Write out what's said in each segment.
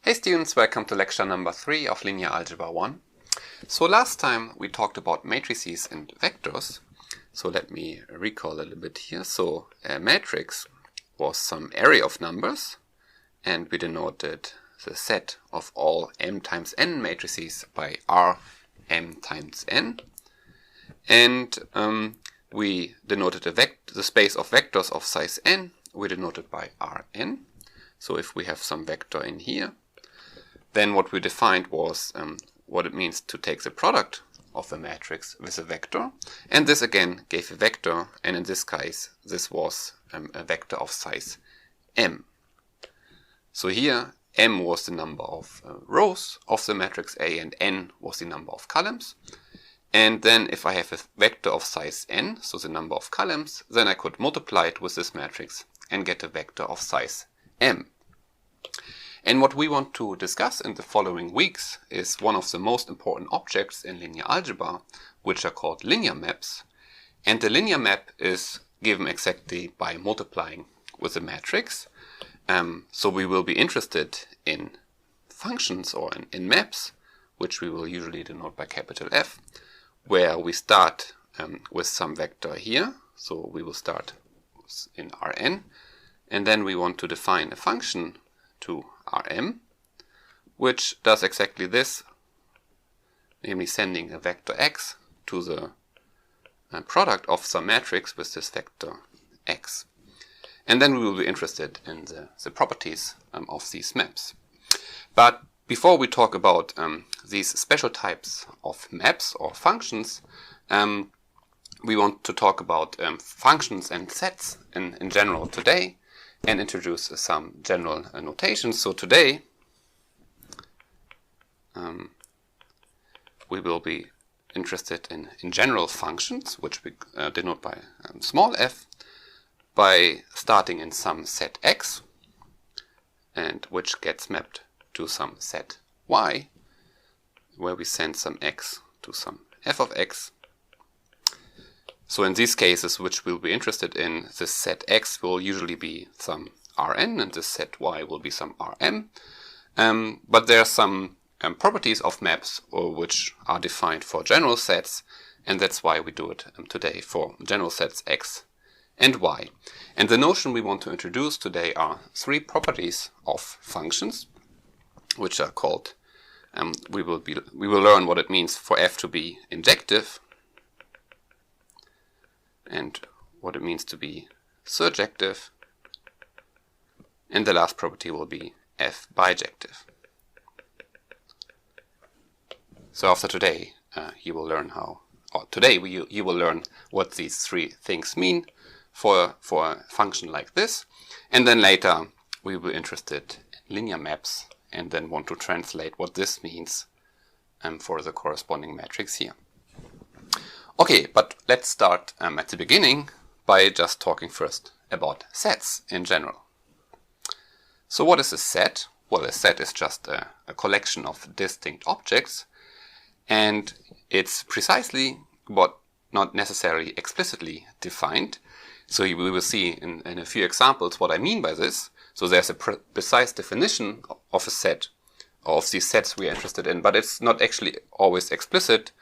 Hey students, welcome to lecture number 3 of Linear Algebra 1. So last time we talked about matrices and vectors. So let me recall a little bit here. So a matrix was some array of numbers, and we denoted the set of all m times n matrices by Rm times n. And we denoted the space of vectors of size n, we denoted by Rn. So if we have some vector in here, then what we defined was what it means to take the product of a matrix with a vector. And this again gave a vector, and in this case this was a vector of size m. So here m was the number of rows of the matrix A and n was the number of columns. And then if I have a vector of size n, so the number of columns, then I could multiply it with this matrix and get a vector of size m. And what we want to discuss in the following weeks is one of the most important objects in linear algebra, which are called linear maps. And the linear map is given exactly by multiplying with a matrix. So we will be interested in functions or in maps, which we will usually denote by capital F, where we start with some vector here. So we will start in Rn, and then we want to define a function to Rm, which does exactly this, namely sending a vector x to the product of some matrix with this vector x. And then we will be interested in the properties of these maps. But before we talk about these special types of maps or functions, we want to talk about functions and sets in general today, and introduce some general notations. So today we will be interested in general functions, which we denote by small f, by starting in some set x, and which gets mapped to some set y, where we send some x to some f of x. So in these cases, which we'll be interested in, this set x will usually be some Rn, and this set y will be some Rm. But there are some properties of maps which are defined for general sets, and that's why we do it today for general sets x and y. And the notion we want to introduce today are three properties of functions, which are called, we will learn what it means for f to be injective, and what it means to be surjective, and the last property will be f bijective. So after today, you will learn you will learn what these three things mean for a function like this, and then later we will be interested in linear maps, and then want to translate what this means for the corresponding matrix here. Okay, but let's start at the beginning by just talking first about sets in general. So what is a set? Well, a set is just a collection of distinct objects, and it's precisely but not necessarily explicitly defined. So we will see in a few examples what I mean by this. So there's a precise definition of a set, or of these sets we are interested in, but it's not actually always explicit,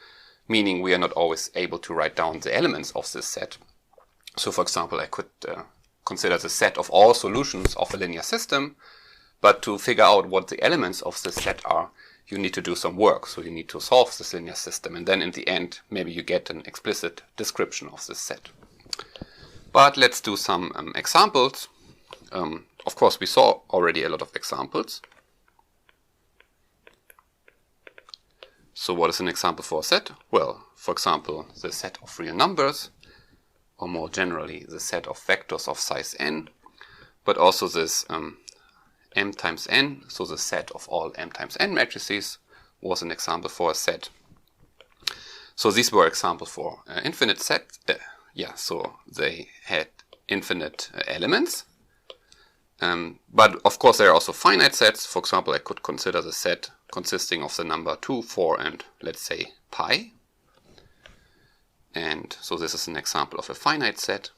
meaning we are not always able to write down the elements of this set. So for example, I could consider the set of all solutions of a linear system, but to figure out what the elements of this set are, you need to do some work. So you need to solve this linear system, and then in the end, maybe you get an explicit description of this set. But let's do some examples. Of course, we saw already a lot of examples. So what is an example for a set? Well, for example, the set of real numbers, or more generally, the set of vectors of size n, but also this m times n, so the set of all m times n matrices was an example for a set. So these were examples for infinite sets. So they had infinite elements. But of course there are also finite sets. For example, I could consider the set consisting of the number 2, 4, and let's say pi. And so this is an example of a finite set.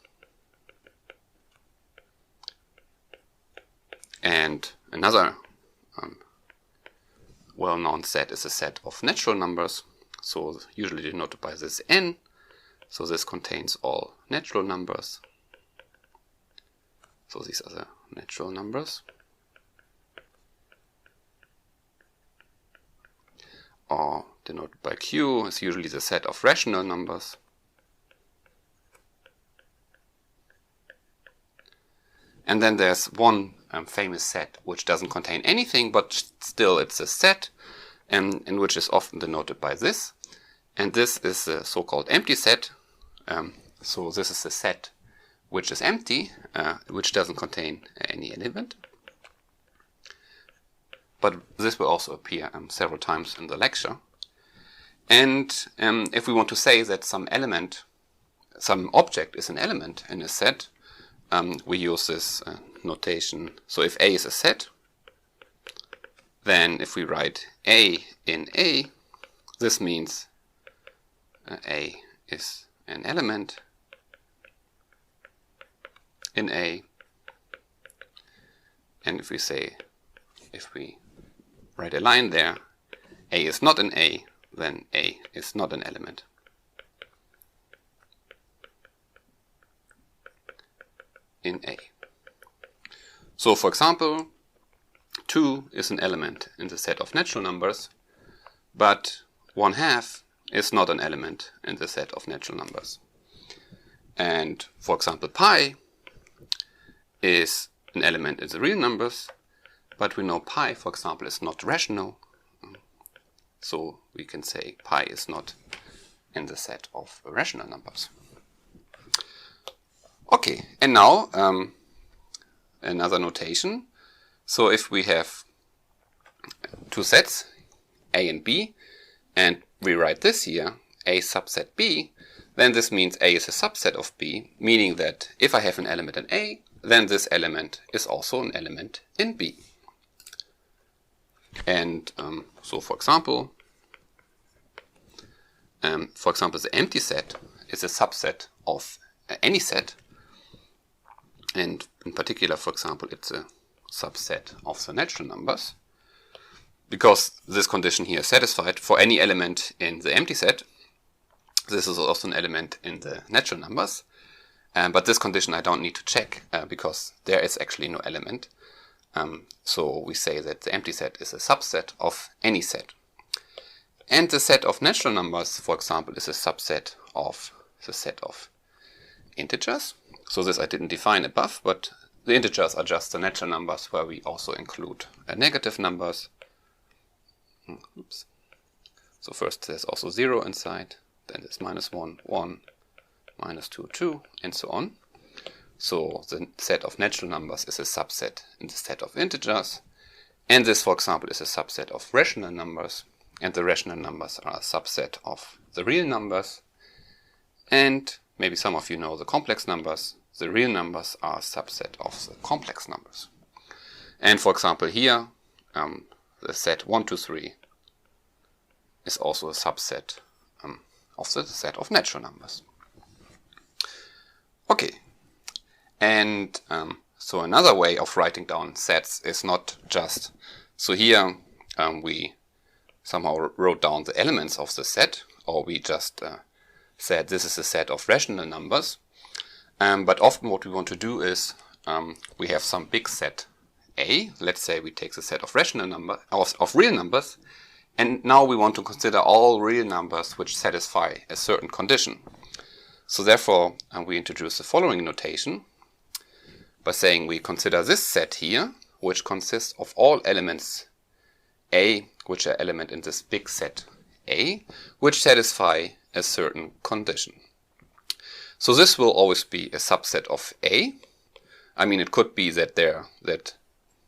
And another well-known set is a set of natural numbers, so usually denoted by this n. So this contains all natural numbers. So these are the natural numbers. Or denoted by q is usually the set of rational numbers. And then there's one famous set which doesn't contain anything, but still it's a set, and which is often denoted by this. And this is a so-called empty set. So this is a set which is empty, which doesn't contain any element. But this will also appear several times in the lecture. And if we want to say that some object is an element in a set, we use this notation. So if A is a set, then if we write A in A, this means A is an element in A. And if we write a line there, A is not in A, then A is not an element. In A. So for example, 2 is an element in the set of natural numbers, but 1/2 is not an element in the set of natural numbers. And for example, pi is an element in the real numbers, but we know pi, for example, is not rational. So we can say pi is not in the set of rational numbers. Okay, and now another notation. So if we have two sets, A and B, and we write this here, A subset B, then this means A is a subset of B, meaning that if I have an element in A, then this element is also an element in B. And so for example, the empty set is a subset of any set. And in particular, for example, it's a subset of the natural numbers. Because this condition here is satisfied for any element in the empty set, this is also an element in the natural numbers. But this condition I don't need to check because there is actually no element. So we say that the empty set is a subset of any set. And the set of natural numbers, for example, is a subset of the set of integers. So this I didn't define above, but the integers are just the natural numbers where we also include negative numbers. Oops. So first there's also 0 inside, then there's -1, 1, -2, 2, and so on. So the set of natural numbers is a subset in the set of integers. And this, for example, is a subset of rational numbers. And the rational numbers are a subset of the real numbers. And maybe some of you know the complex numbers. The real numbers are a subset of the complex numbers. And for example here, the set 1, 2, 3 is also a subset of the set of natural numbers. Okay, and so another way of writing down sets is not just, so here we somehow wrote down the elements of the set, or we just said this is a set of rational numbers. But often what we want to do is we have some big set A. Let's say we take the set of of real numbers, and now we want to consider all real numbers which satisfy a certain condition. So therefore we introduce the following notation by saying we consider this set here, which consists of all elements A, which are element in this big set A, which satisfy a certain condition. So this will always be a subset of A. I mean, it could be that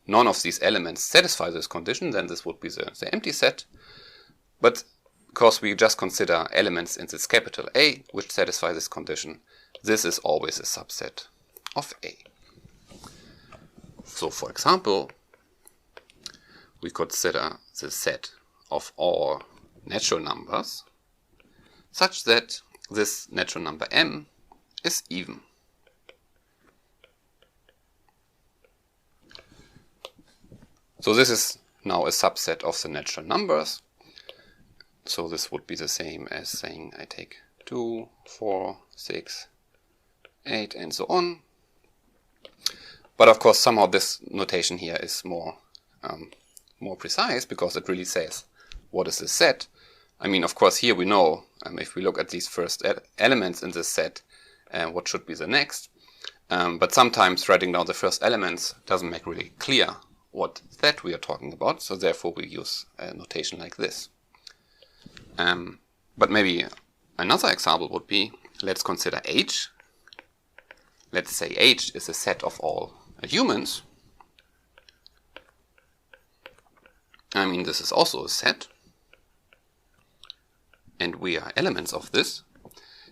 none of these elements satisfy this condition, then this would be the empty set. But because we just consider elements in this capital A which satisfy this condition, this is always a subset of A. So for example, we consider the set of all natural numbers such that this natural number m is even. So this is now a subset of the natural numbers. So this would be the same as saying I take 2, 4, 6, 8 and so on. But of course somehow this notation here is more precise, because it really says what is the set. I mean, of course here we know, if we look at these first elements in this set, what should be the next. But sometimes writing down the first elements doesn't make really clear what set we are talking about, so therefore we use a notation like this. But maybe another example would be, let's consider H. Let's say H is a set of all humans. I mean, this is also a set, and we are elements of this.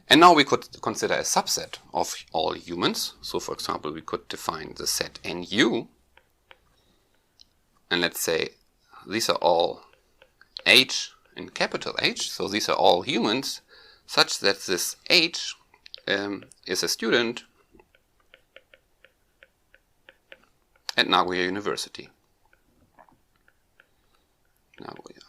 And now we could consider a subset of all humans. So for example, we could define the set NU, and let's say these are all H in capital H, so these are all humans, such that this H is a student at Nagoya University. Nagoya.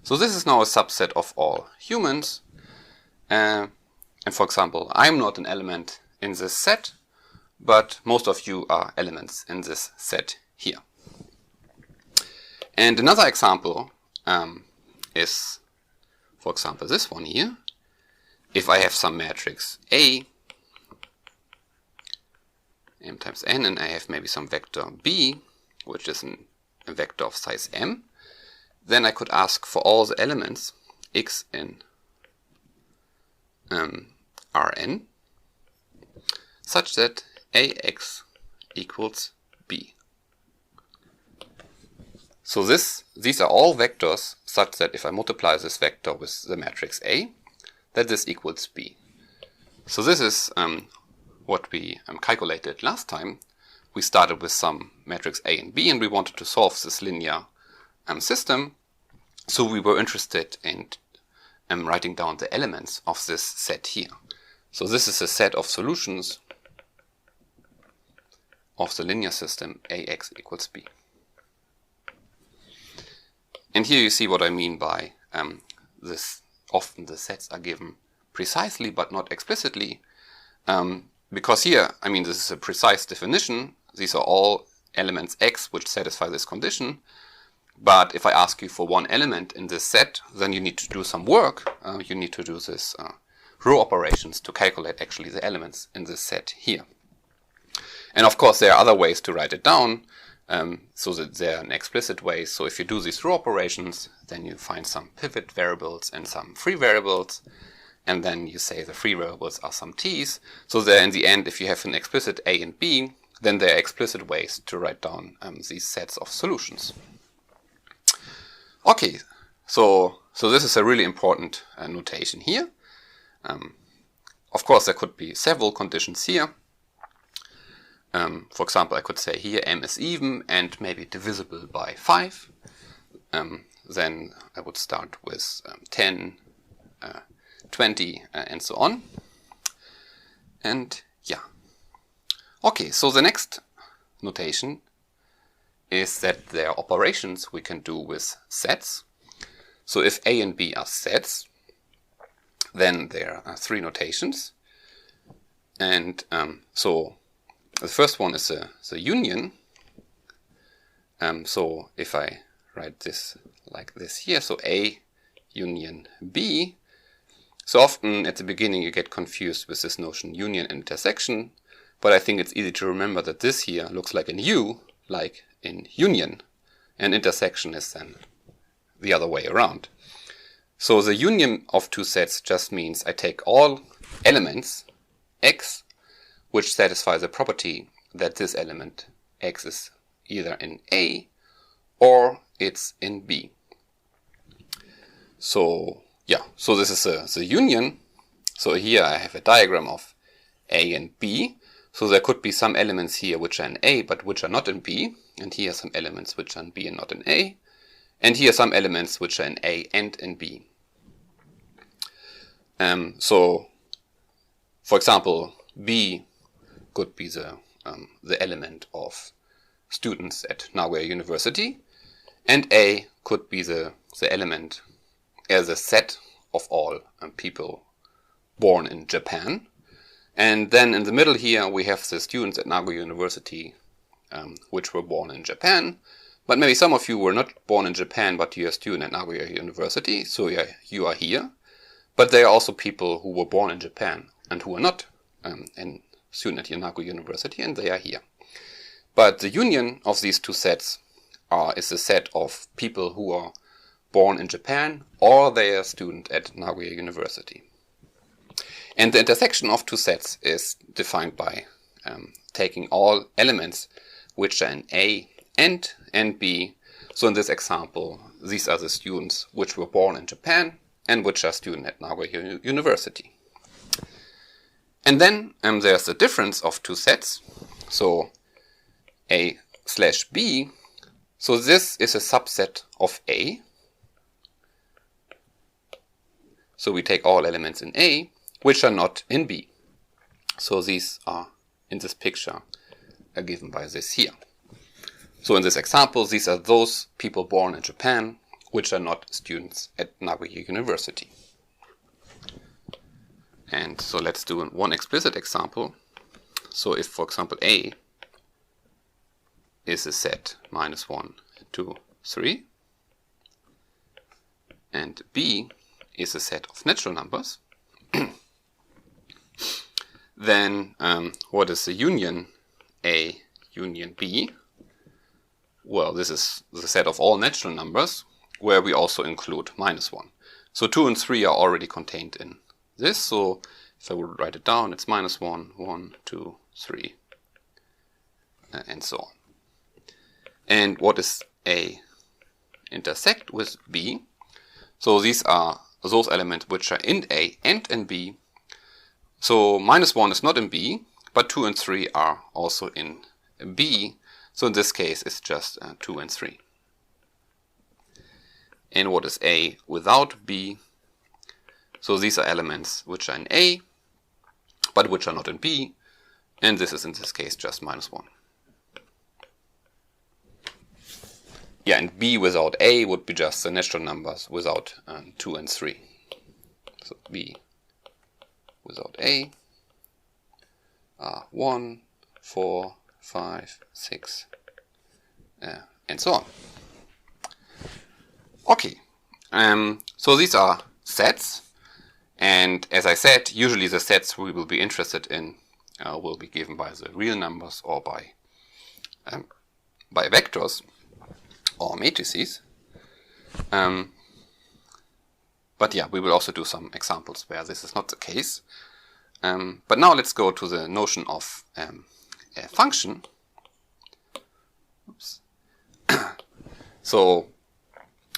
So this is now a subset of all humans, and for example, I'm not an element in this set, but most of you are elements in this set here. And another example is, for example, this one here. If I have some matrix A, m times n, and I have maybe some vector B, which is a vector of size m, then I could ask for all the elements x in Rn, such that Ax equals B. So these are all vectors such that if I multiply this vector with the matrix A, that this equals B. So this is what we calculated last time. We started with some matrix A and B, and we wanted to solve this linear system. So we were interested in writing down the elements of this set here. So this is a set of solutions of the linear system Ax equals B. And here you see what I mean by this. Often the sets are given precisely but not explicitly, because here, I mean, this is a precise definition. These are all elements X which satisfy this condition. But if I ask you for one element in this set, then you need to do some work. You need to do this row operations to calculate actually the elements in this set here. And of course there are other ways to write it down, so that there are an explicit way. So if you do these row operations, then you find some pivot variables and some free variables, and then you say the free variables are some t's. So there in the end, if you have an explicit A and B, then there are explicit ways to write down these sets of solutions. Okay, so this is a really important notation here. Of course, there could be several conditions here. For example, I could say here m is even and maybe divisible by 5. Then I would start with 10, 20, and so on. And yeah. Okay, so the next notation is that there are operations we can do with sets. So if A and B are sets, then there are 3 notations. And so the first one is the union. So if I write this like this here, so A union B. So often at the beginning you get confused with this notion union and intersection, but I think it's easy to remember that this here looks like an U, like in union, and intersection is then the other way around. So the union of 2 sets just means I take all elements X which satisfy the property that this element X is either in A or it's in B. So yeah, so this is the union. So here I have a diagram of A and B. So there could be some elements here which are in A but which are not in B. And here are some elements which are in B and not in A. And here are some elements which are in A and in B. So, for example, B could be the element of students at Nagoya University, and A could be the element as a set of all people born in Japan. And then in the middle here we have the students at Nagoya University which were born in Japan. But maybe some of you were not born in Japan, but you're a student at Nagoya University, so you are here. But there are also people who were born in Japan and who are not a student at Nagoya University, and they are here. But the union of these two sets is a set of people who are born in Japan or they are a student at Nagoya University. And the intersection of two sets is defined by taking all elements which are in A and B. So in this example, these are the students which were born in Japan and which are students at Nagoya University. And then there's the difference of two sets. So A/B. So this is a subset of A. So we take all elements in A which are not in B. So these are in this picture are given by this here. So in this example, these are those people born in Japan which are not students at Nagoya University. And so let's do one explicit example. So if, for example, A is a set -1, 2, 3, and B is a set of natural numbers, then what is the union A union B? Well, this is the set of all natural numbers where we also include -1. So 2 and 3 are already contained in this. So if I would write it down, it's -1, 1, 2, 3, and so on. And what is A intersect with B? So these are those elements which are in A and in B. So -1 is not in B, but 2 and 3 are also in B. So in this case, it's just 2 and 3. And what is A without B? So these are elements which are in A, but which are not in B. And this is in this case just -1. Yeah, and B without A would be just the natural numbers without 2 and 3. So B without A are 1, 4, 5, 6, and so on. Okay, so these are sets, and as I said, usually the sets we will be interested in will be given by the real numbers or by vectors or matrices. But yeah, we will also do some examples where this is not the case. But now let's go to the notion of a function. Oops. So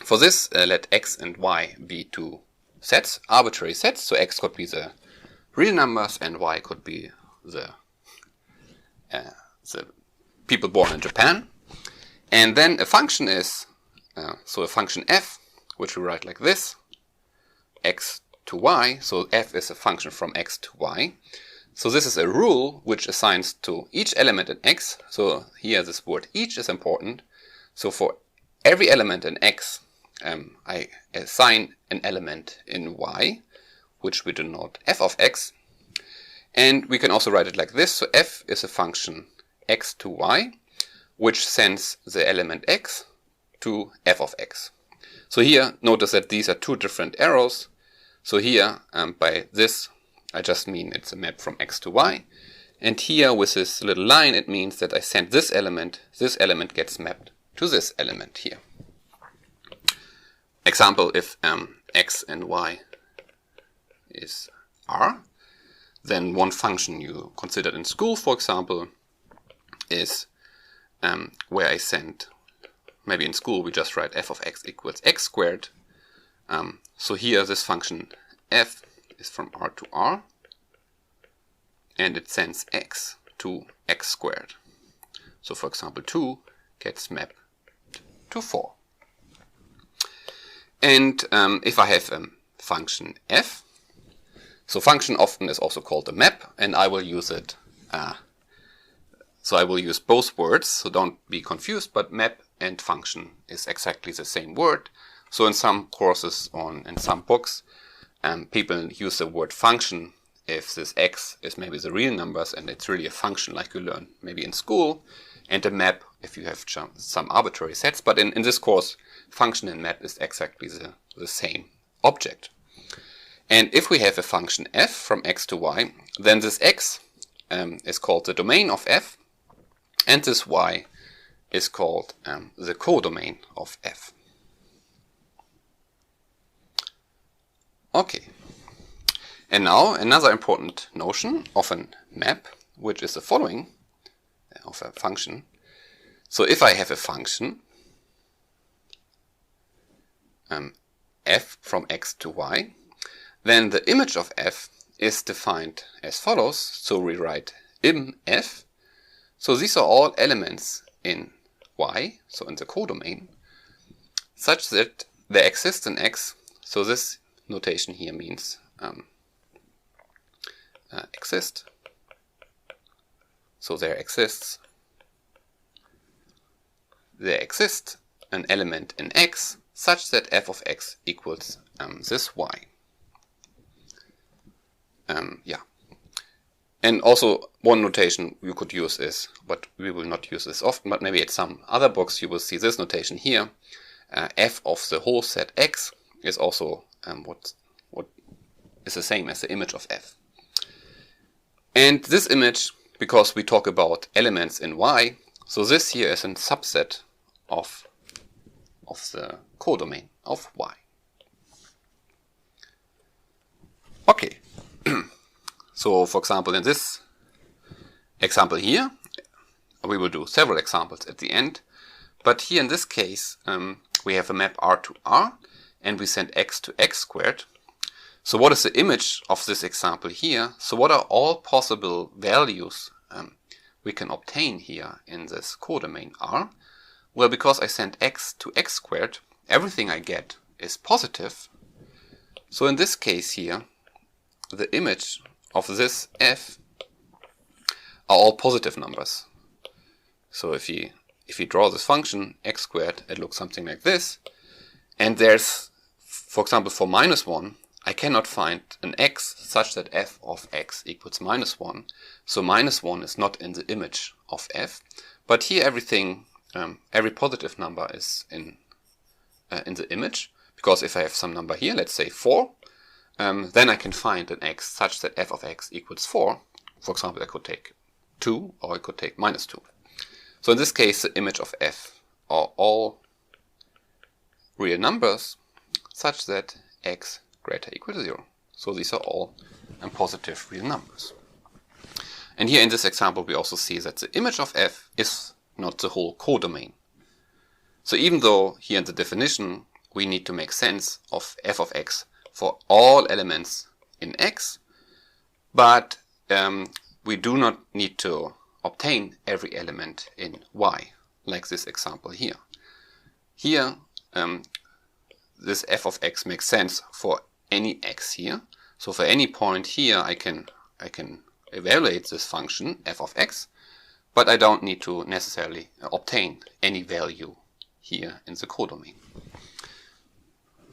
for this, let x and y be two sets, arbitrary sets. So x could be the real numbers and y could be the people born in Japan. And then a function is, so a function f, which we write like this, x to y. So f is a function from x to y. So this is a rule which assigns to each element in x. So here this word each is important. So for every element in x, I assign an element in y, which we denote f of x. And we can also write it like this. So f is a function x to y, which sends the element x to f of x. So here, notice that these are two different arrows. So here, by this, I just mean it's a map from x to y. And here, with this little line, it means that I send this element gets mapped to this element here. Example, if x and y is r, then one function you considered in school, for example, is where I send, maybe in school we just write f of x equals x squared. So here this function f is from r to r, and it sends x to x squared. So for example 2 gets mapped to 4. And if I have a function f, so function often is also called a map, and I will use it So I will use both words, so don't be confused, but map and function is exactly the same word. So in some courses in some books, people use the word function if this x is maybe the real numbers and it's really a function like you learn maybe in school, and a map if you have some arbitrary sets. But in this course, function and map is exactly the same object. And if we have a function f from x to y, then this x is called the domain of f, and this y is called the codomain of f. Okay. And now another important notion of a map, which is the following, of a function. So if I have a function f from x to y, then the image of f is defined as follows. So we write im f. So these are all elements in y, so in the codomain, such that they exist in x. So this notation here means exist. So there exists an element in x such that f of x equals this y. Yeah. And also one notation you could use is, but we will not use this often, but maybe at some other books you will see this notation here. F of the whole set x is also what is the same as the image of f. And this image, because we talk about elements in y, so this here is a subset of the codomain of y. Okay. So for example, in this example here, we will do several examples at the end, but here in this case we have a map R to R and we send x to x squared. So what is the image of this example here? So what are all possible values we can obtain here in this codomain R? Well, because I send x to x squared, everything I get is positive. So in this case here, the image of this f are all positive numbers. So if you draw this function x squared, it looks something like this. And there's, for example, for -1, I cannot find an x such that f of x equals -1. So -1 is not in the image of f. But here everything, every positive number is in the image. Because if I have some number here, let's say 4, then I can find an x such that f of x equals 4. For example, I could take 2 or I could take -2. So in this case, the image of f are all real numbers such that x greater equal to 0. So these are all positive real numbers. And here in this example, we also see that the image of f is not the whole codomain. So even though here in the definition, we need to make sense of f of x for all elements in x, but we do not need to obtain every element in y, like this example here. Here, this f of x makes sense for any x here. So for any point here, I can evaluate this function f of x, but I don't need to necessarily obtain any value here in the codomain.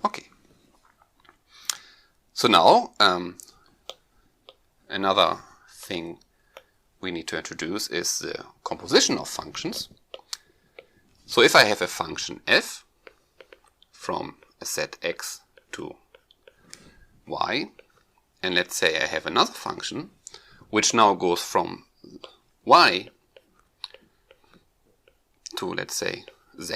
Okay. So now, another thing we need to introduce is the composition of functions. So if I have a function f from a set x to y, and let's say I have another function which now goes from y to, let's say, z,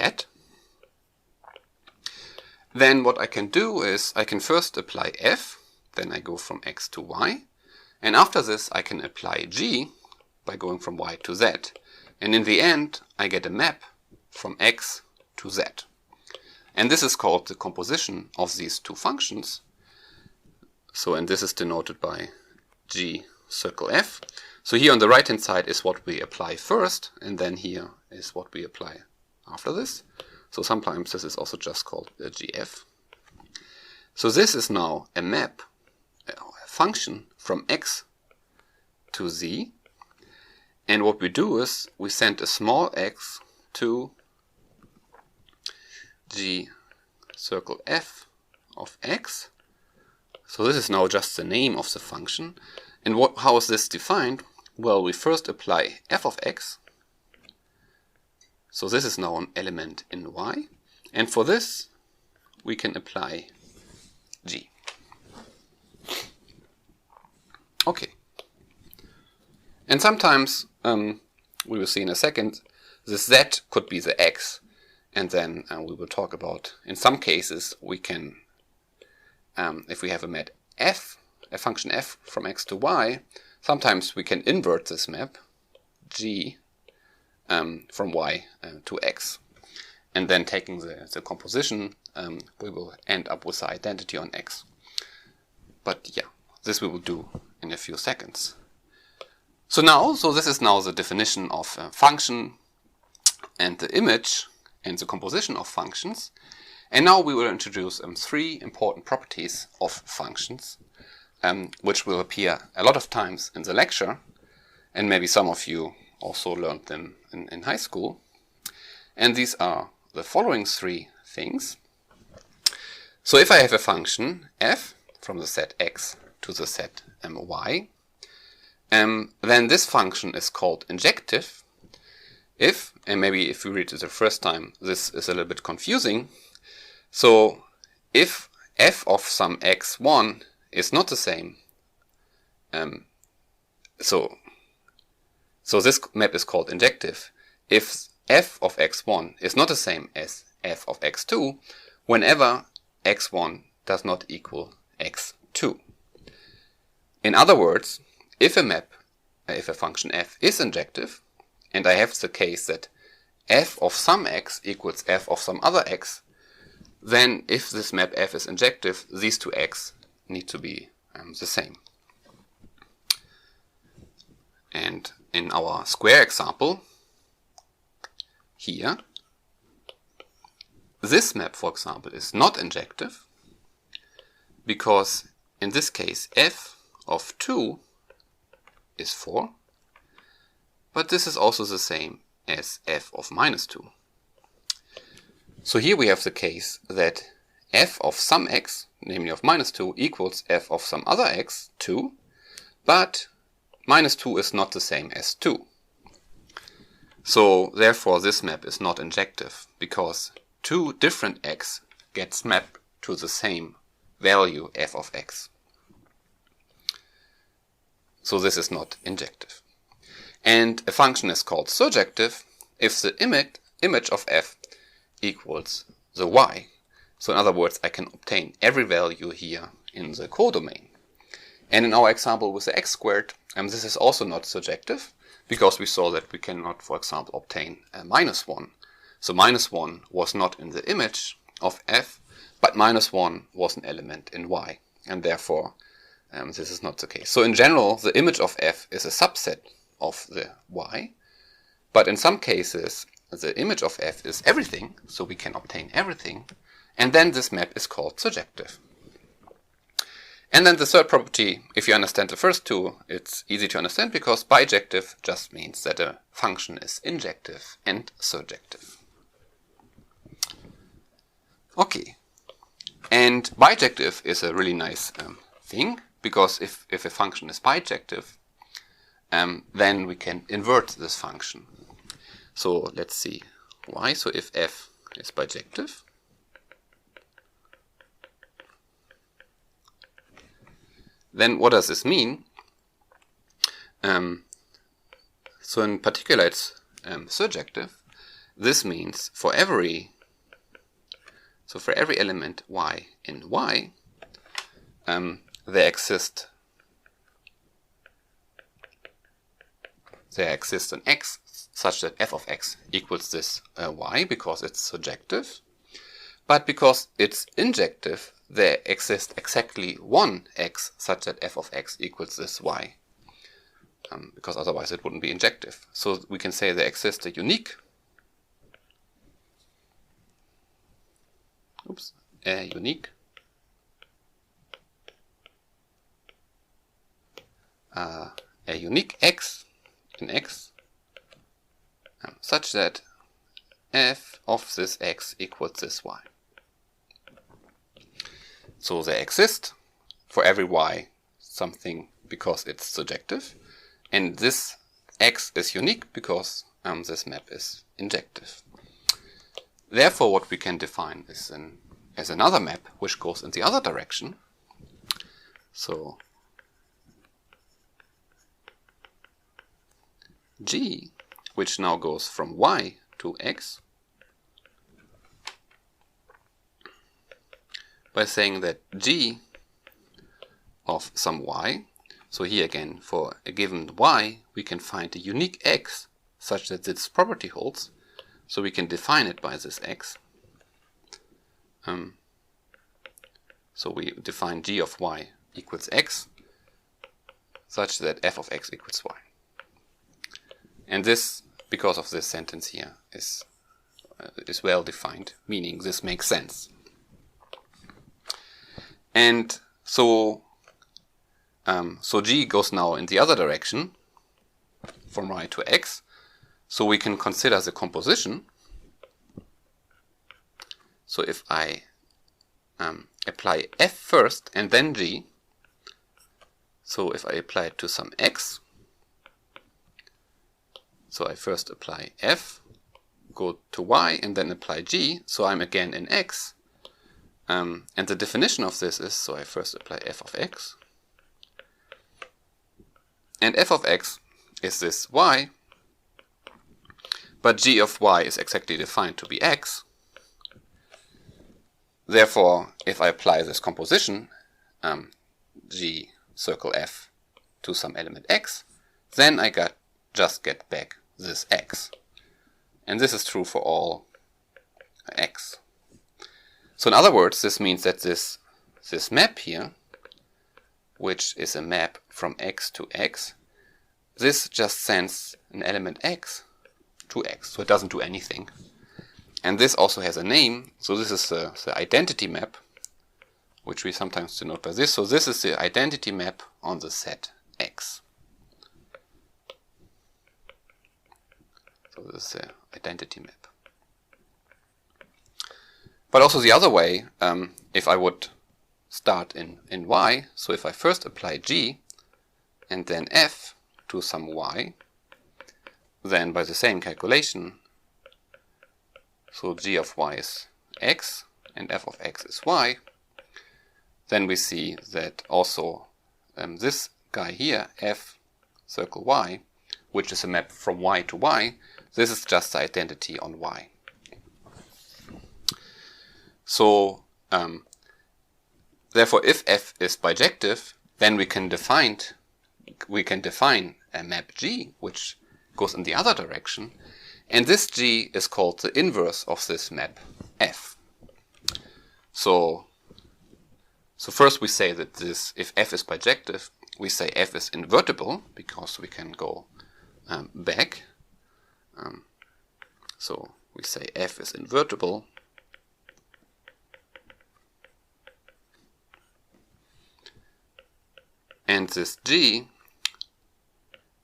then what I can do is I can first apply f, then I go from x to y, and after this I can apply g by going from y to z, and in the end I get a map from x to z. And this is called the composition of these two functions. So, and this is denoted by g circle f. So here on the right hand side is what we apply first, and then here is what we apply after this. So sometimes this is also just called gf. So this is now a map, a function from x to z, And what we do is we send a small x to G circle f of x. So this is now just the name of the function. And how is this defined? Well, we first apply f of x. So this is now an element in y. And for this, we can apply g. Okay. And sometimes, we will see in a second, this z could be the x. And then we will talk about, in some cases, we can, if we have a map f, a function f from x to y, sometimes we can invert this map, g, from y to x. And then taking the composition, we will end up with the identity on x. But yeah, this we will do in a few seconds. So this is now the definition of function and the image and the composition of functions. And now we will introduce 3 important properties of functions, which will appear a lot of times in the lecture, and maybe some of you also learned them in high school. And these are the following 3 things. So if I have a function f from the set x to the set y, then this function is called injective if, and maybe if you read it the first time, this is a little bit confusing. So if f of some x1 is not the same, so this map is called injective if f of x1 is not the same as f of x2 whenever x1 does not equal x2. In other words, if a function f is injective, and I have the case that f of some x equals f of some other x, then if this map f is injective, these two x need to be the same. And in our square example, here, this map, for example, is not injective, because in this case f of 2 is 4, but this is also the same as f of minus 2. So here we have the case that f of some x, namely of minus 2, equals f of some other x, 2, but minus 2 is not the same as 2. So therefore this map is not injective, because 2 different x gets mapped to the same value f of x. So this is not injective. And a function is called surjective if the image of f equals the y. So in other words, I can obtain every value here in the codomain. And in our example with the x squared, this is also not surjective, because we saw that we cannot, for example, obtain a minus 1. So minus 1 was not in the image of f, but minus 1 was an element in y. And therefore, this is not the case. So in general, the image of f is a subset of the y, but in some cases the image of f is everything, so we can obtain everything, and then this map is called surjective. And then the third property, if you understand the first two, it's easy to understand, because bijective just means that a function is injective and surjective. Okay, and bijective is a really nice thing, because if a function is bijective, then we can invert this function. So let's see why. So if f is bijective, then what does this mean? So in particular it's surjective. This means for every element y in y, there exists an x such that f of x equals this y, because it's surjective. But because it's injective, there exists exactly one x such that f of x equals this y, because otherwise it wouldn't be injective. So we can say there exists a unique x, an x such that f of this x equals this y. So they exist for every y something because it's surjective, and this x is unique because this map is injective. Therefore, what we can define is as another map which goes in the other direction. So G, which now goes from y to x, by saying that G of some y, so here again for a given y we can find a unique x such that its property holds, so we can define it by this x. So we define G of y equals x such that f of x equals y. And this, because of this sentence here, is well defined, meaning this makes sense. And so G goes now in the other direction, from y to x, so we can consider the composition. So if I apply f first and then G, so if I apply it to some x, so I first apply f, go to y, and then apply G, so I'm again in x. And the definition of this is, so I first apply f of x, and f of x is this y, but G of y is exactly defined to be x. Therefore, if I apply this composition, G circle f to some element x, then I just get back this x. And this is true for all x. So in other words, this means that this map here, which is a map from x to x, this just sends an element x to x, so it doesn't do anything. And this also has a name, so this is the identity map, which we sometimes denote by this. So this is the identity map on the set x. So this is the identity map. But also the other way, if I would start in y, so if I first apply G and then f to some y, then by the same calculation, so G of y is x and f of x is y, then we see that also this guy here, f circle y, which is a map from y to y, this is just the identity on y. So therefore, if f is bijective, then we can define a map G which goes in the other direction, and this G is called the inverse of this map f. So first we say that if f is bijective, we say f is invertible because we can go back. So we say f is invertible. And this G,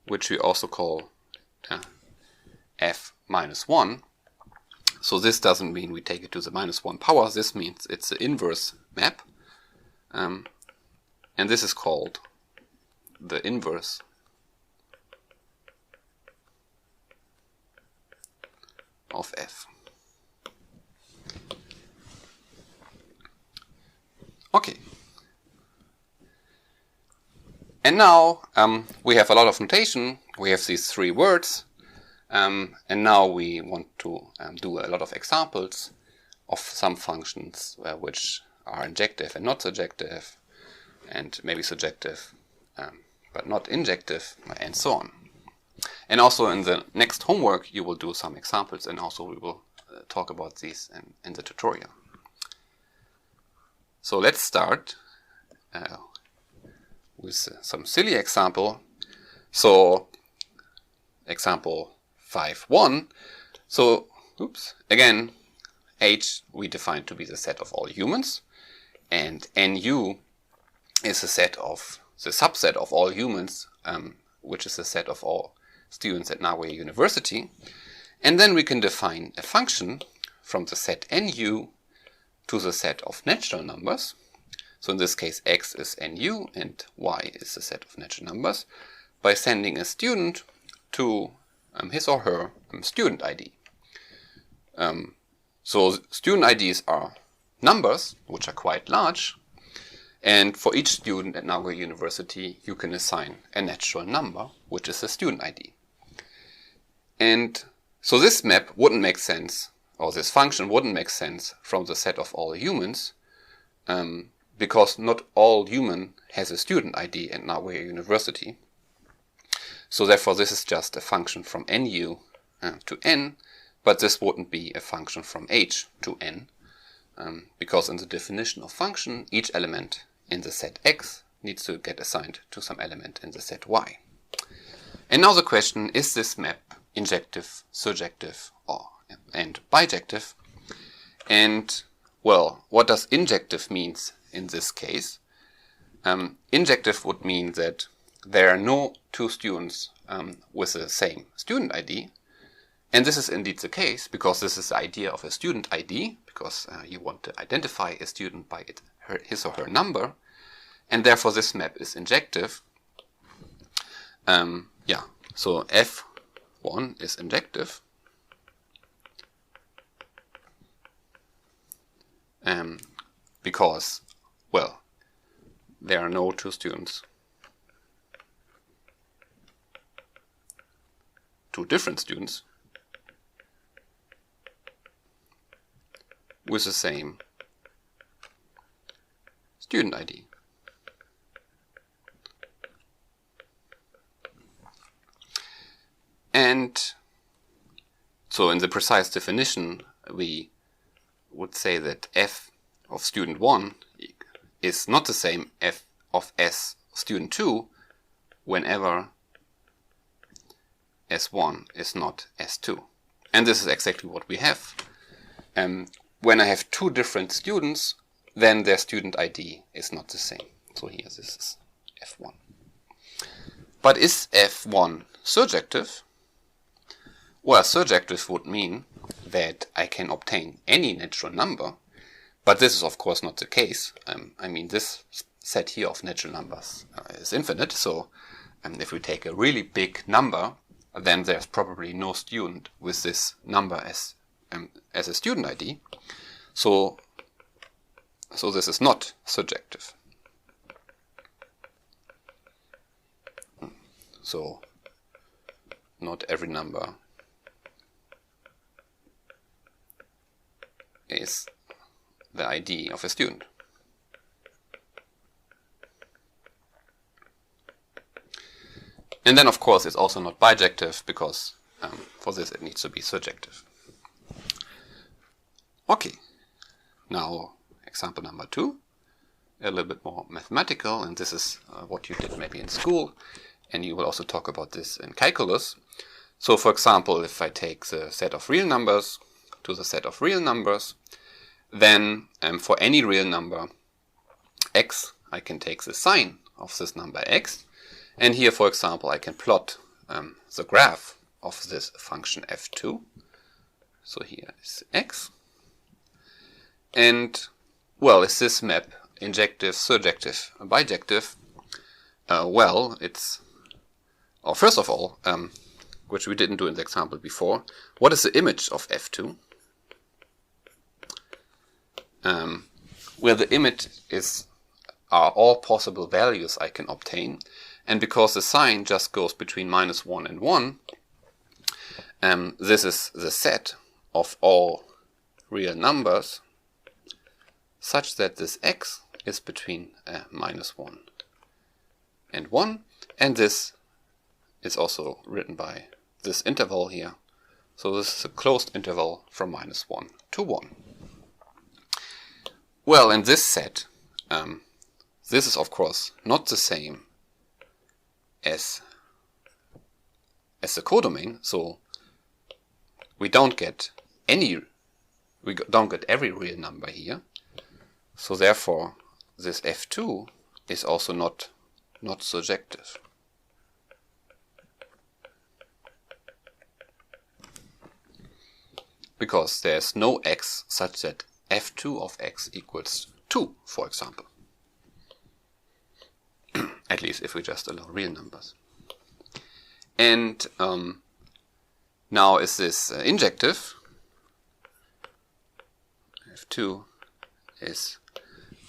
which we also call f minus 1, so this doesn't mean we take it to the minus 1 power, this means it's the inverse map, and this is called the inverse of f. Okay. And now we have a lot of notation, we have these three words, and now we want to do a lot of examples of some functions which are injective and not surjective, and maybe surjective but not injective, and so on. And also in the next homework you will do some examples, and also we will talk about these in the tutorial. So let's start with some silly example. So example 5.1. So again, H we define to be the set of all humans, and NU is the subset of all humans, which is the set of all students at Nagoya University. And then we can define a function from the set nu to the set of natural numbers. So in this case, x is nu and y is the set of natural numbers, by sending a student to his or her student ID. So student IDs are numbers, which are quite large, and for each student at Nagoya University, you can assign a natural number, which is a student ID. And so this map wouldn't make sense, or this function wouldn't make sense from the set of all humans, because not all human has a student ID at Nagoya University. So therefore this is just a function from nu to n, but this wouldn't be a function from h to n, because in the definition of function, each element in the set x needs to get assigned to some element in the set y. And now the question, is this map injective, surjective, and bijective? And well, what does injective means in this case? Injective would mean that there are no two students with the same student ID. And this is indeed the case, because this is the idea of a student ID, because you want to identify a student by his or her number, and therefore this map is injective. So F1 is injective, because, well, there are no two students, two different students, with the same student ID. And so in the precise definition, we would say that f of student 1 is not the same f of s student 2 whenever s1 is not s2. And this is exactly what we have. When I have two different students, then their student ID is not the same. So here this is f1. But is f1 surjective? Well, surjective would mean that I can obtain any natural number, but this is of course not the case. I mean, this set here of natural numbers is infinite, so if we take a really big number, then there's probably no student with this number as a student ID. So this is not surjective. So not every number is the ID of a student. And then of course it's also not bijective, because for this it needs to be surjective. Okay, now example number 2, a little bit more mathematical, and this is what you did maybe in school, and you will also talk about this in calculus. So for example, if I take the set of real numbers to the set of real numbers, then for any real number x, I can take the sign of this number x, and here for example I can plot the graph of this function f2. So here is x. And well, is this map injective, surjective, bijective? Well, it's, first of all, which we didn't do in the example before, what is the image of f2? Where the image are all possible values I can obtain, and because the sign just goes between -1 and 1, this is the set of all real numbers, such that this x is between -1 and 1, and this is also written by this interval here. So this is a closed interval from -1 to 1. Well, in this set, this is of course not the same as the codomain, so we don't get every real number here. So therefore, this f2 is also not surjective. because there's no x such that f2 of x equals 2, for example. At least if we just allow real numbers. And now is this injective? F2 is,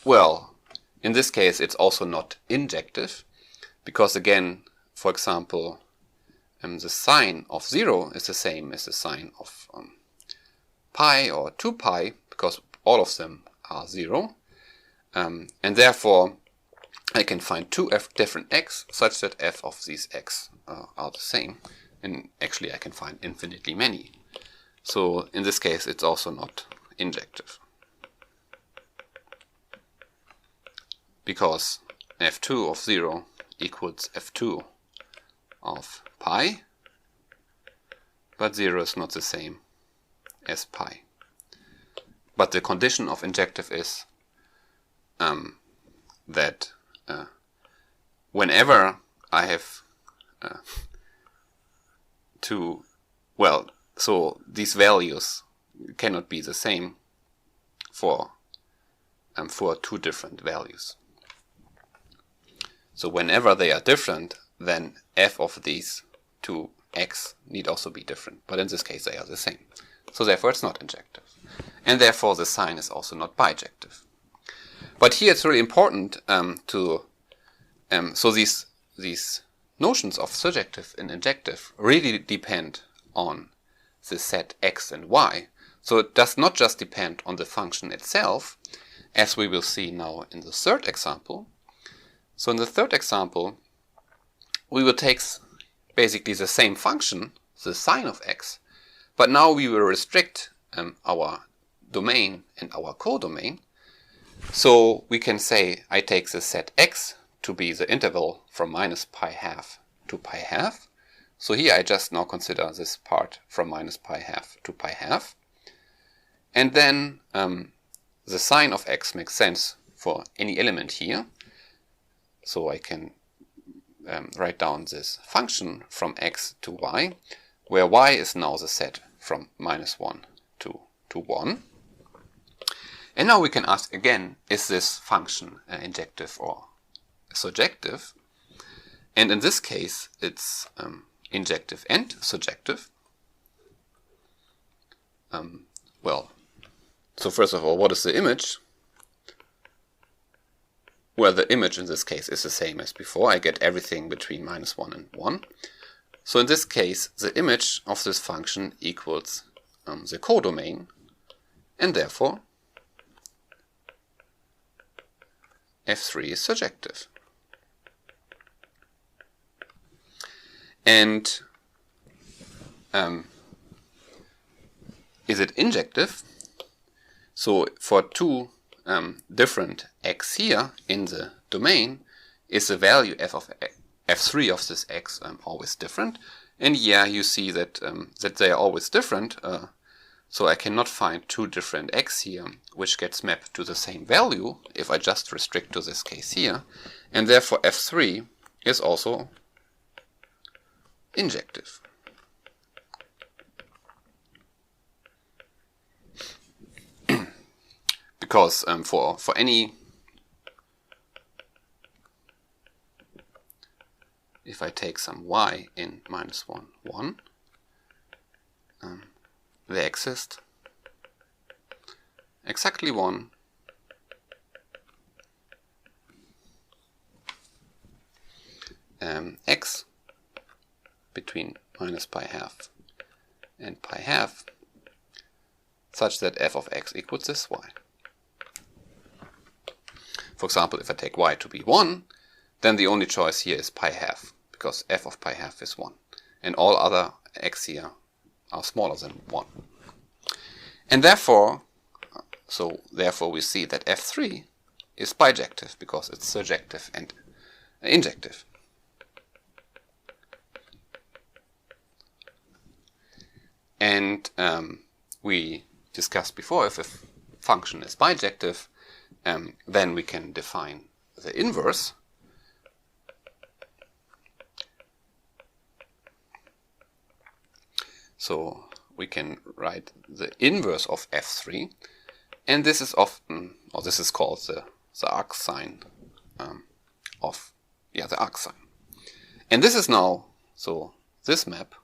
well, in this case it's also not injective, because again, for example, the sign of 0 is the same as the sign of pi or 2 pi, because all of them are 0. And therefore I can find two different x such that f of these x are the same. And actually I can find infinitely many. So in this case it's also not injective, because f2 of 0 equals f2 of pi, but 0 is not the same as pi. But the condition of injective is that whenever I have so these values cannot be the same for two different values. So whenever they are different, then f of these two x need also be different. But in this case they are the same. So therefore it's not injective. And therefore the sign is also not bijective. But here it's really important so these notions of surjective and injective really depend on the set x and y. So it does not just depend on the function itself, as we will see now in the third example. So in the third example, we will take basically the same function, the sign of x, but now we will restrict our domain and our codomain. So we can say I take the set x to be the interval from minus pi half to pi half. So here I just now consider this part from minus pi half to pi half. And then the sign of x makes sense for any element here. So I can write down this function from x to y, where y is now the set from minus 1 to 1. And now we can ask again, is this function injective or surjective? And in this case, it's injective and surjective. So first of all, what is the image? Well, the image in this case is the same as before. I get everything between minus 1 and 1. So in this case, the image of this function equals the codomain, and therefore f3 is surjective. And is it injective? So for two different x here in the domain, is the value f of f3 of this x always different? And yeah, you see that that they are always different. So I cannot find two different x here which gets mapped to the same value if I just restrict to this case here. And therefore f3 is also injective. Because for any, if I take some y in minus 1, 1, they exist exactly one x between minus pi half and pi half such that f of x equals this y. For example, if I take y to be 1, then the only choice here is pi half, because f of pi half is 1. And all other x here are smaller than 1. And therefore we see that f3 is bijective, because it's surjective and injective. And we discussed before, if a function is bijective, then we can define the inverse. So we can write the inverse of f3, and this is often, or this is called the arcsign of the arcsign. And this is now, so this map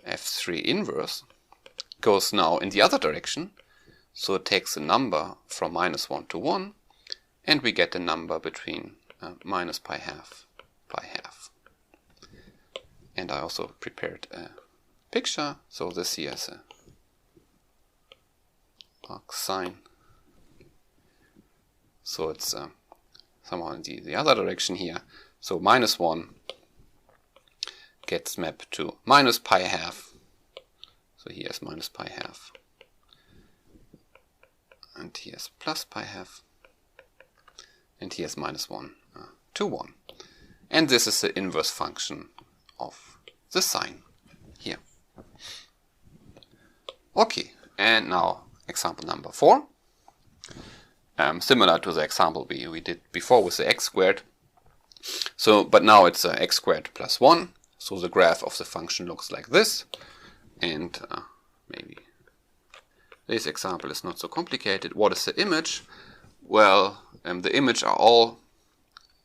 f3 inverse goes now in the other direction, so it takes a number from -1 to 1, and we get a number between minus pi half, pi half. And I also prepared a picture, so this here is a arcsign. So it's somehow in the other direction here. So -1 gets mapped to minus pi half. So here's minus pi half. And here's plus pi half. And here's -1 to 1. And this is the inverse function of the sine here. Okay, and now example number 4. Similar to the example we did before with the x squared. So, but now it's x squared plus 1. So the graph of the function looks like this. And maybe this example is not so complicated. What is the image? Well, the image are all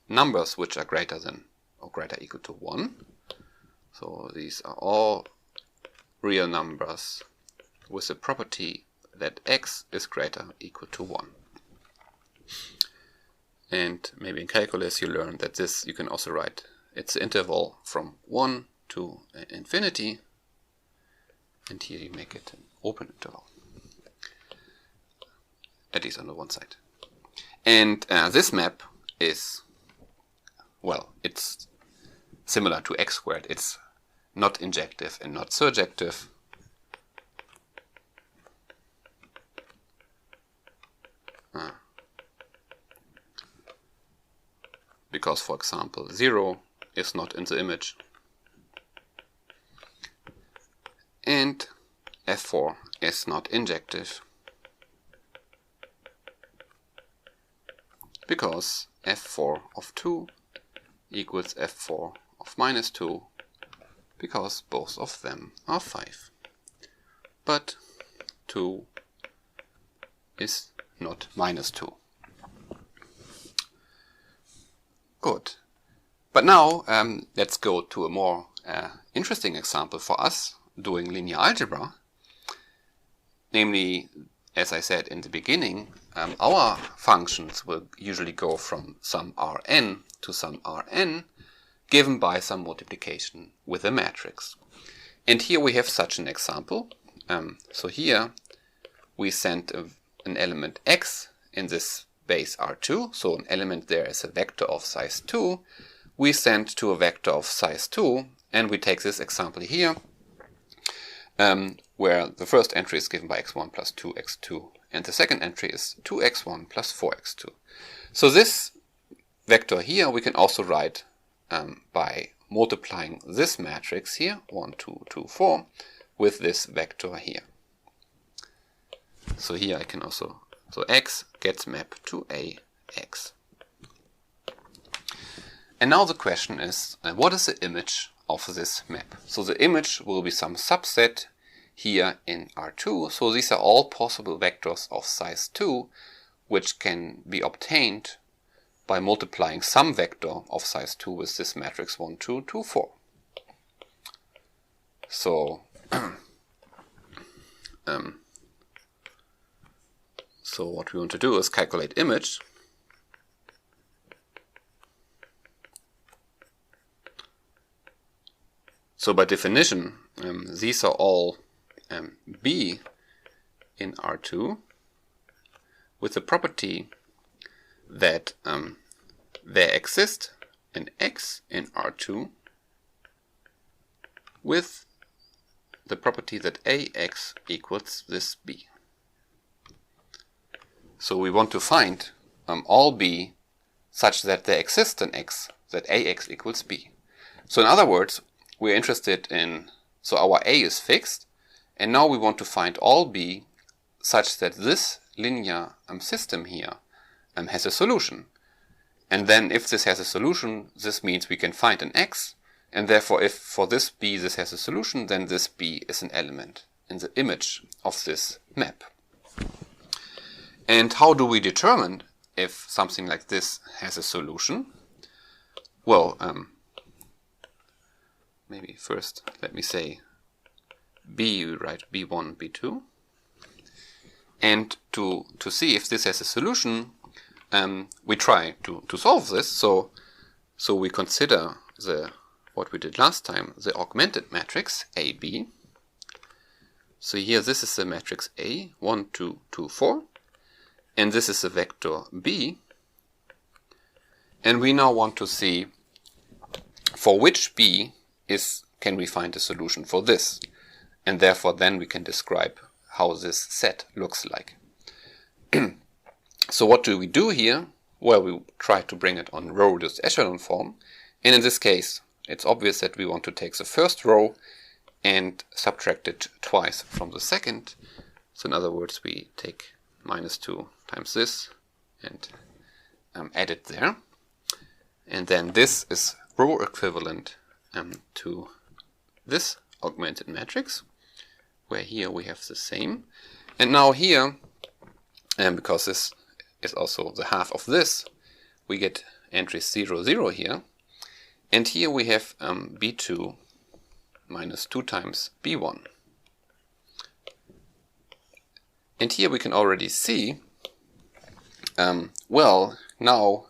numbers which are greater than or greater equal to 1. So these are all real numbers with the property that x is greater or equal to 1. And maybe in calculus you learn that this you can also write, it's the interval from 1 to infinity, and here you make it an open interval, at least on the one side. And this map is, well, it's similar to x squared. It's not injective and not surjective. Because, for example, 0 is not in the image. And f4 is not injective. Because f4 of 2 equals f4 of -2, because both of them are 5. But 2 is not -2. Good. But now let's go to a more interesting example for us doing linear algebra. Namely, as I said in the beginning, our functions will usually go from some Rn to some Rn given by some multiplication with a matrix. And here we have such an example. So here we send an element x in this base R2, so an element there is a vector of size 2. We send to a vector of size 2, and we take this example here, where the first entry is given by x1 plus 2x2, and the second entry is 2x1 plus 4x2. So this vector here we can also write by multiplying this matrix here, 1, 2, 2, 4, with this vector here. So here I can also, so x gets mapped to ax. And now the question is, what is the image of this map? So the image will be some subset here in R2. So these are all possible vectors of size 2, which can be obtained by multiplying some vector of size 2 with this matrix 1, 2, 2, 4. So so what we want to do is calculate image. So by definition, these are all B in R2 with the property that there exists an X in R2 with the property that AX equals this B. So we want to find all B such that there exists an X, that AX equals B. So in other words, we're interested in, so our A is fixed, and now we want to find all B such that this linear system here has a solution. And then if this has a solution, this means we can find an X, And therefore, if for this B this has a solution, then this B is an element in the image of this map. And how do we determine if something like this has a solution? Well, maybe first let me say B, we write B1, B2. And to see if this has a solution, we try to solve this. So we consider what we did last time, the augmented matrix AB. So here this is the matrix A, 1, 2, 2, 4. And this is the vector B. And we now want to see for which B can we find a solution for this. And therefore then we can describe how this set looks like. So what do we do here? Well, we try to bring it on row reduced echelon form. And in this case, it's obvious that we want to take the first row and subtract it twice from the second. So in other words, we take -2 times this and add it there. And then this is row equivalent to this augmented matrix, where here we have the same. And now here, because this is also the half of this, we get entries 0, 0 here. And here we have B2 minus 2 times B1. And here we can already see, well, now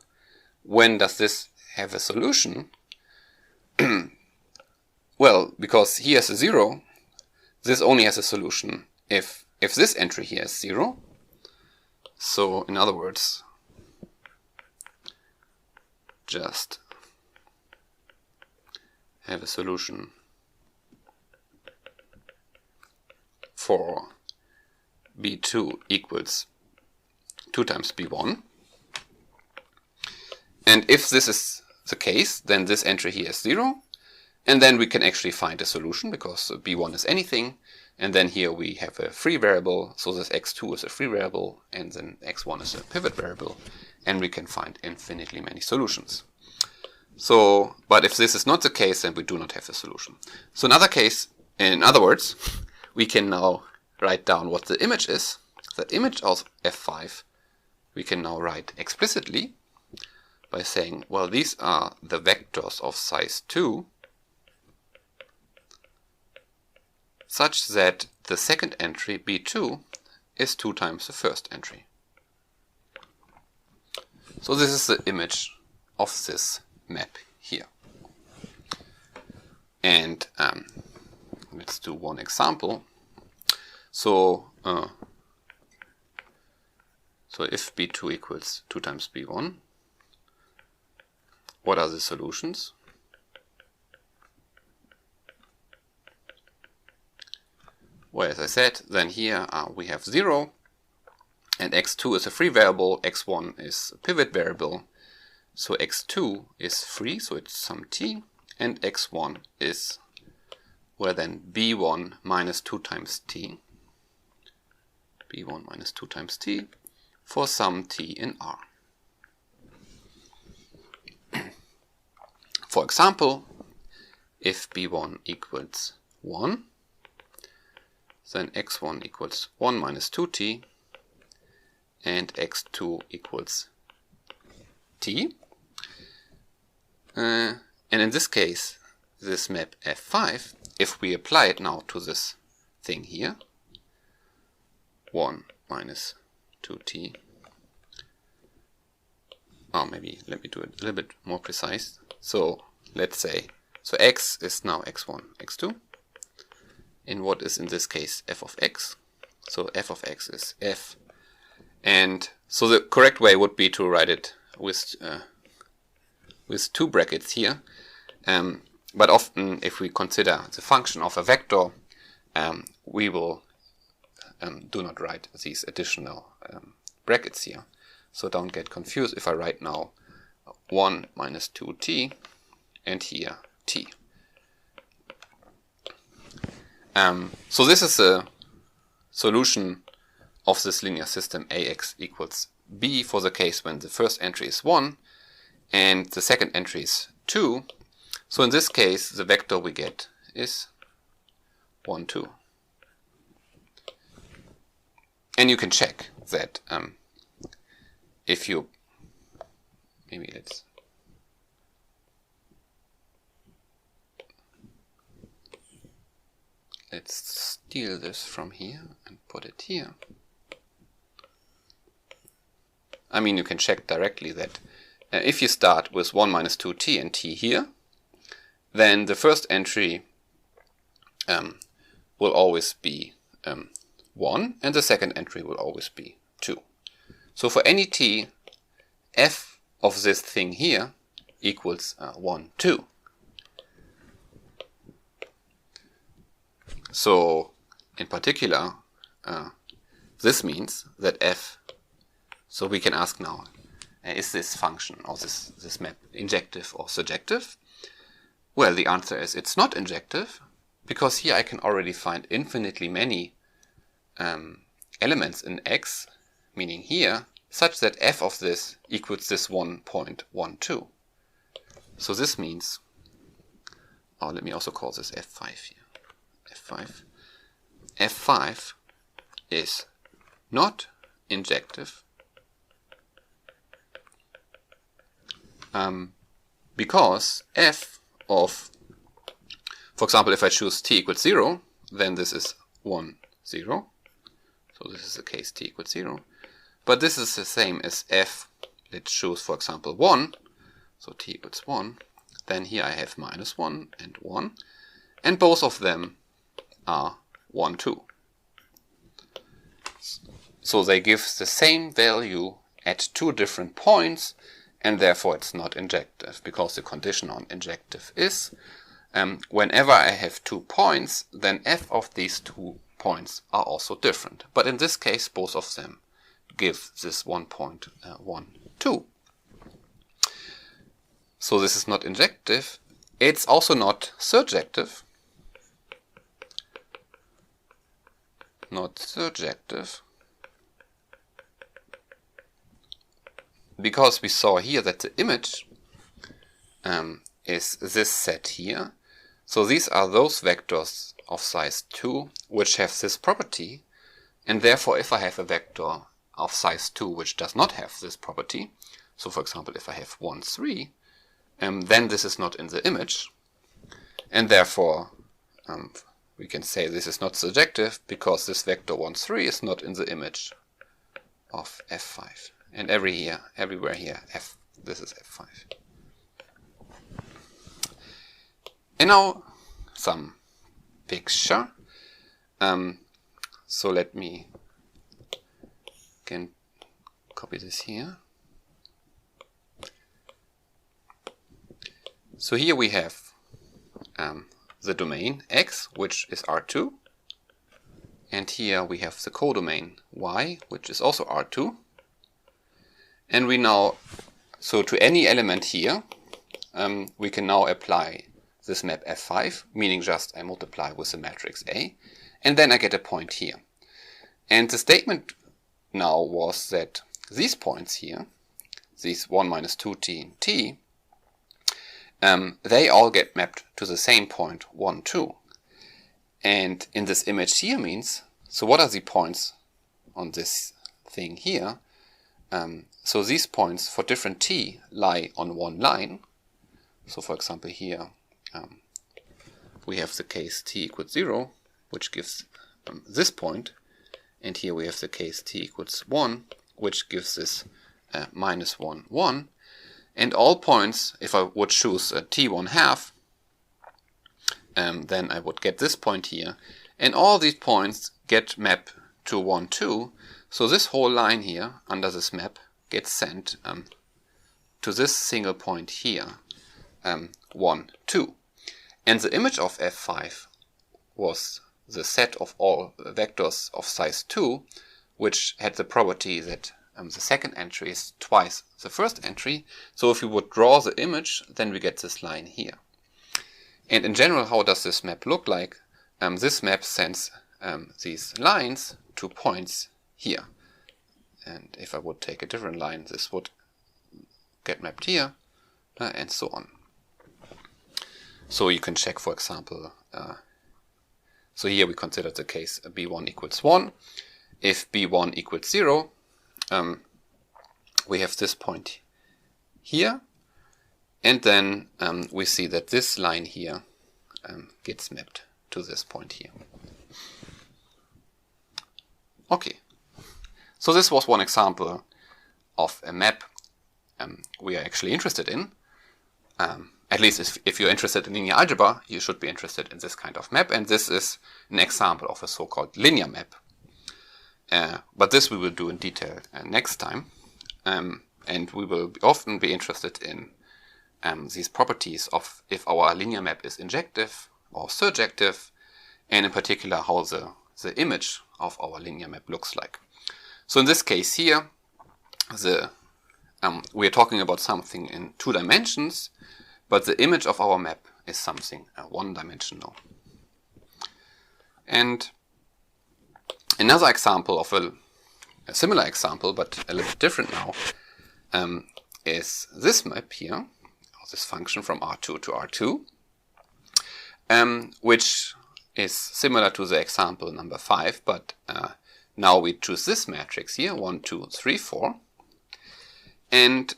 when does this have a solution? Well, because here is a 0, this only has a solution if this entry here is 0. So in other words, just have a solution for B2 equals 2 times B1. And if this is the case, then this entry here is 0. And then we can actually find a solution because B1 is anything. And then here we have a free variable. So this x2 is a free variable and then x1 is a pivot variable. And we can find infinitely many solutions. So, but if this is not the case, then we do not have a solution. So in other words, we can now write down what the image is. The image of F5 we can now write explicitly by saying, well, these are the vectors of size 2 such that the second entry, B2, is 2 times the first entry. So this is the image of this map here. And let's do one example. So if B2 equals 2 times B1, what are the solutions? Well, as I said, then here we have 0, and x2 is a free variable, x1 is a pivot variable, so x2 is free, so it's some t, and x1 is, well then, b1 minus 2 times t, b1 minus 2 times t, for some t in R. For example, if b1 equals 1, then x1 equals 1 minus 2t, and x2 equals t. And in this case, this map F5, if we apply it now to this thing here, 1 minus 2t, maybe let me do it a little bit more precise. So let's say, so x is now x1, x2, in what is in this case f of x. So f of x is f. And so the correct way would be to write it with 2 brackets here. But often if we consider the function of a vector, we will do not write these additional brackets here. So don't get confused if I write now 1 minus 2t and here t. So this is a solution of this linear system ax equals b for the case when the first entry is 1 and the second entry is 2. So in this case, the vector we get is 1, 2. And you can check that if you, maybe let's steal this from here and put it here. I mean, you can check directly that if you start with 1 minus 2t and t here, then the first entry will always be 1, and the second entry will always be 2. So for any t, f of this thing here equals 1, 2. So in particular, this means that f, so we can ask now, is this function or this map injective or surjective? Well, the answer is it's not injective, because here I can already find infinitely many elements in x, meaning here, such that f of this equals this 1.12. So this means, oh, let me also call this f5 here. f5. f5 is not injective because f of, for example, if I choose t equals 0, then this is 1, 0. So this is the case t equals 0. But this is the same as f, let's choose, for example, 1. So t equals 1. Then here I have minus 1 and 1. And both of them are 1, 2. So they give the same value at two different points, and therefore it's not injective, because the condition on injective is whenever I have 2 points, then f of these 2 points are also different. But in this case, both of them give this 1.12. So this is not injective. It's also not surjective. Not surjective. Because we saw here that the image is this set here. So these are those vectors of size 2 which have this property, and therefore if I have a vector of size 2 which does not have this property, so for example if I have 1, 3, then this is not in the image, and therefore we can say this is not surjective because this vector 1, 3 is not in the image of f5. And everywhere here, this is f5. And now some picture. So let me can copy this here. So here we have the domain x, which is R2. And here we have the codomain y, which is also R2. And we now, so to any element here, we can now apply this map f5, meaning just I multiply with the matrix A, and then I get a point here. And the statement now was that these points here, these 1 minus 2t and t, they all get mapped to the same point 1, 2. And in this image here means, so what are the points on this thing here? So these points for different t lie on one line. So for example here we have the case t equals 0, which gives this point, and here we have the case t equals 1, which gives this minus 1, 1. And all points, if I would choose t1 half, then I would get this point here, and all these points get mapped to 1, 2. So this whole line here under this map gets sent to this single point here, 1, 2. And the image of f5 was the set of all vectors of size 2, which had the property that the second entry is twice the first entry. So if we would draw the image, then we get this line here. And in general, how does this map look like? This map sends these lines to points here. And if I would take a different line, this would get mapped here, and so on. So you can check, for example, so here we consider the case b1 equals 1. If b1 equals 0, we have this point here, and then we see that this line here gets mapped to this point here. Okay, so this was one example of a map we are actually interested in. At least if you're interested in linear algebra, you should be interested in this kind of map, and this is an example of a so-called linear map. But this we will do in detail next time, and we will often be interested in these properties of if our linear map is injective or surjective, and in particular how the image of our linear map looks like. So in this case here, we are talking about something in 2 dimensions, but the image of our map is something one-dimensional. And another example of a similar example, but a little bit different now, is this map here, or this function from R2 to R2, which is similar to the example number 5, but now we choose this matrix here, 1, 2, 3, 4. And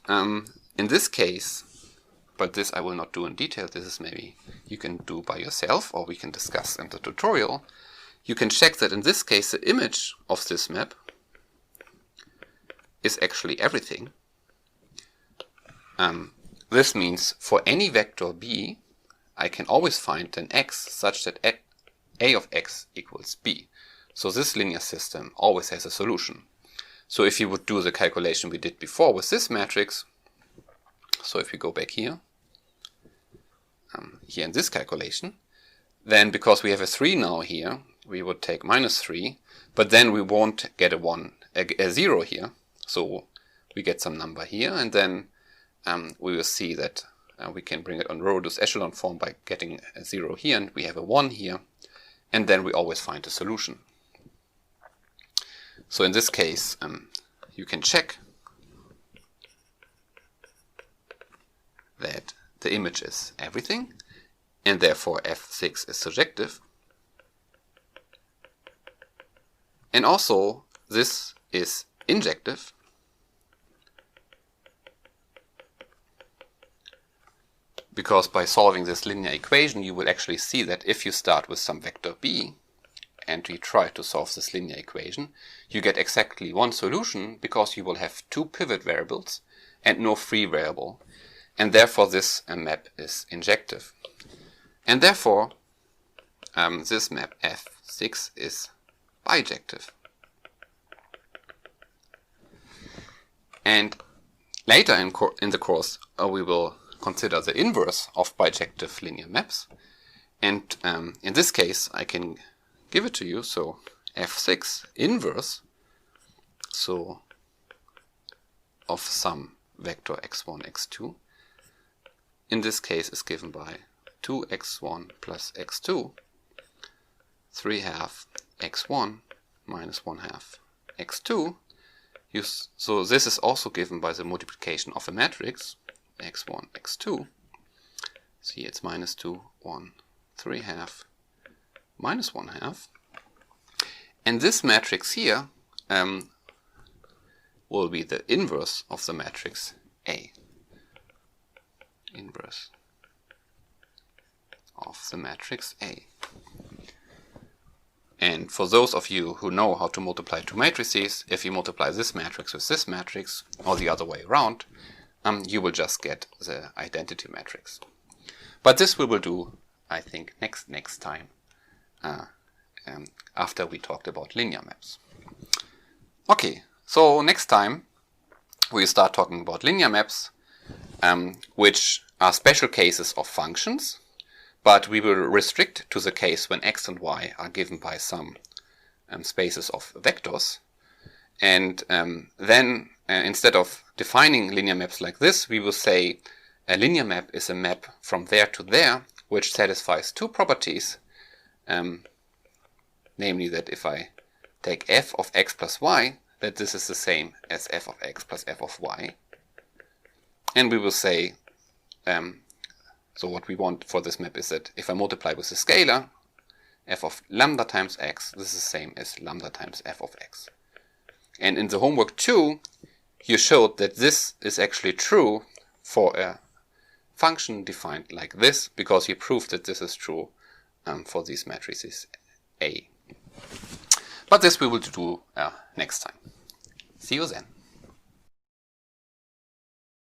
in this case, but this I will not do in detail, this is maybe you can do by yourself, or we can discuss in the tutorial. You can check that in this case the image of this map is actually everything. This means for any vector b, I can always find an x such that a of x equals b. So this linear system always has a solution. So if you would do the calculation we did before with this matrix, so if we go back here, here in this calculation, then because we have a 3 now here, we would take -3, but then we won't get a 0 here. So we get some number here, and then we will see that we can bring it on row reduced echelon form by getting a 0 here, and we have a 1 here, and then we always find a solution. So in this case, you can check that the image is everything, and therefore f6 is surjective. And also, this is injective, because by solving this linear equation, you will actually see that if you start with some vector b, and we try to solve this linear equation, you get exactly one solution, because you will have 2 pivot variables and no free variable. And therefore this map is injective. And therefore this map f6 is bijective. And later in the course we will consider the inverse of bijective linear maps. And in this case I can give it to you. So f6 inverse, so of some vector x1, x2, in this case is given by 2x1 plus x2, 3/2 x1 minus 1/2 x2. So this is also given by the multiplication of a matrix x1, x2. See, it's -2, 1, 3/2, minus 1/2. And this matrix here will be the inverse of the matrix A. Inverse of the matrix A. And for those of you who know how to multiply 2 matrices, if you multiply this matrix with this matrix, or the other way around, you will just get the identity matrix. But this we will do, I think, next time, after we talked about linear maps. Okay, so next time we start talking about linear maps, which are special cases of functions, but we will restrict to the case when x and y are given by some spaces of vectors. And then instead of defining linear maps like this, we will say a linear map is a map from there to there, which satisfies 2 properties, namely that if I take f of x plus y, that this is the same as f of x plus f of y. And we will say So what we want for this map is that if I multiply with a scalar, f of lambda times x, this is the same as lambda times f of x. And in the homework 2, you showed that this is actually true for a function defined like this, because you proved that this is true for these matrices A. But this we will do next time. See you then.